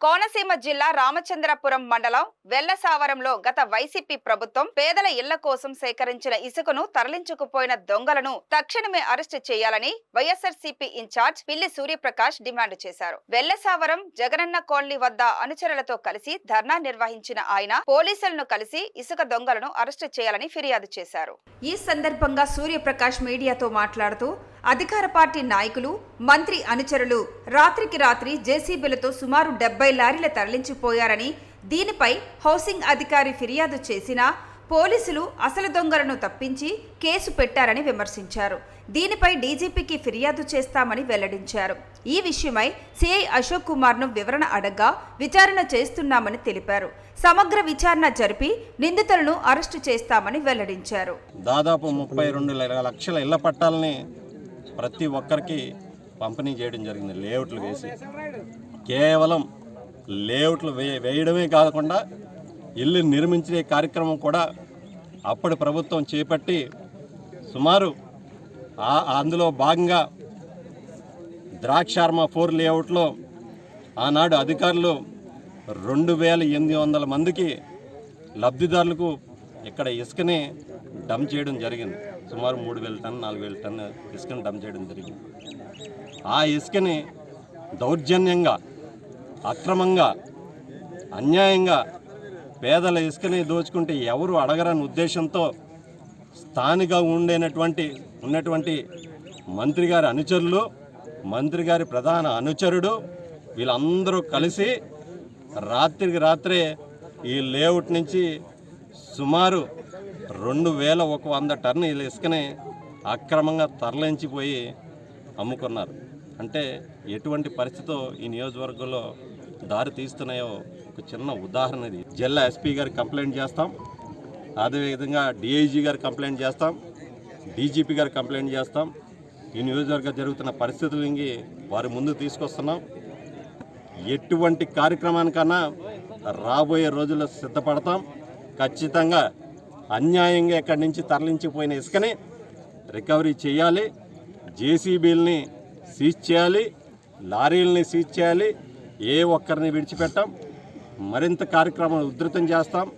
కోనసీమ జిల్లా రామచంద్రపురం మండలం వెల్లసావరంలో గత వైసీపీ ప్రభుత్వం పేదల ఇళ్ల కోసం సేకరించిన ఇసుకను తరలించుకుపోయిన దొంగలను తక్షణమే అరెస్టు చేయాలని వైఎస్ఆర్సీపీ ఇన్ఛార్జ్ పిల్లి సూర్యప్రకాష్ డిమాండ్ చేశారు. వెల్లసావరం జగనన్న కాలనీ వద్ద అనుచరులతో కలిసి ధర్నా నిర్వహించిన ఆయన పోలీసులను కలిసి ఇసుక దొంగలను అరెస్టు చేయాలని ఫిర్యాదు చేశారు. ఈ సందర్భంగా సూర్యప్రకాష్ మీడియాతో మాట్లాడుతూ అధికార పార్టీ నాయకులు, మంత్రి అనుచరులు రాత్రికి రాత్రి జేసీబీలతో సుమారు 70 లారీల తరలించిపోయారని, దీనిపై హౌసింగ్ అధికారి ఫిర్యాదు చేసినా పోలీసులు అసలు దొంగలను తప్పించి కేసు పెట్టారని విమర్శించారు. దీనిపై డీజీపీకి ఫిర్యాదు చేస్తామని వెల్లడించారు. ఈ విషయమై సిఐ అశోక్ కుమార్ను వివరణ అడగ్గా విచారణ చేస్తున్నామని తెలిపారు. సమగ్ర విచారణ జరిపి నిందితులను అరెస్టు చేస్తామని వెల్లడించారు. దాదాపు 32 లక్షల ఇళ్ల పట్టాలని ప్రతి ఒక్కరికి పంపిణీ చేయడం జరిగింది. లేఅవుట్లు వేసి కేవలం లేఅవుట్లు వేయడమే కాకుండా ఇల్లు నిర్మించే కార్యక్రమం కూడా అప్పటి ప్రభుత్వం చేపట్టి సుమారు అందులో భాగంగా ద్రాక్షార్మ 4 లేఅవుట్లో ఆనాడు అధికారులు 2800 మందికి లబ్ధిదారులకు ఇక్కడ ఇసుకని డంప్ చేయడం జరిగింది. సుమారు 3000 టన్ను 4000 టన్ను ఇసుకని డంప్ చేయడం జరిగింది. ఆ ఇసుకని దౌర్జన్యంగా, అక్రమంగా, అన్యాయంగా పేదల ఇసుకని దోచుకుంటే ఎవరు అడగరని ఉద్దేశంతో స్థానిక ఉన్నటువంటి మంత్రి గారి అనుచరులు, మంత్రి గారి ప్రధాన అనుచరుడు వీళ్ళందరూ కలిసి రాత్రికి రాత్రే ఈ లేఅవుట్ నుంచి సుమారు 2100 టన్ను ఇసుకని అక్రమంగా తరలించిపోయి అమ్ముకున్నారు. అంటే ఎటువంటి పరిస్థితితో ఈ నియోజకవర్గంలో దారి తీస్తున్నాయో ఒక చిన్న ఉదాహరణ ఇది. జిల్లా ఎస్పీ గారికి కంప్లైంట్ చేస్తాం, అదేవిధంగా డిఐజీ గారికి కంప్లైంట్ చేస్తాం, డీజీపీ గారికి కంప్లైంట్ చేస్తాం. ఈ నియోజకవర్గం జరుగుతున్న పరిస్థితులకి వారి ముందు తీసుకొస్తున్నాం. ఎటువంటి కార్యక్రమానికన్నా రాబోయే రోజుల్లో సిద్ధపడతాం. ఖచ్చితంగా అన్యాయంగా ఇక్కడి నుంచి తరలించిపోయిన ఇసుకని రికవరీ చేయాలి, జేసీబీలని సీజ్ చేయాలి, లారీలని సీజ్ చేయాలి. ఏ ఒక్కరిని విడిచిపెట్టాం. మరింత కార్యక్రమాలు ఉధృతం చేస్తాం.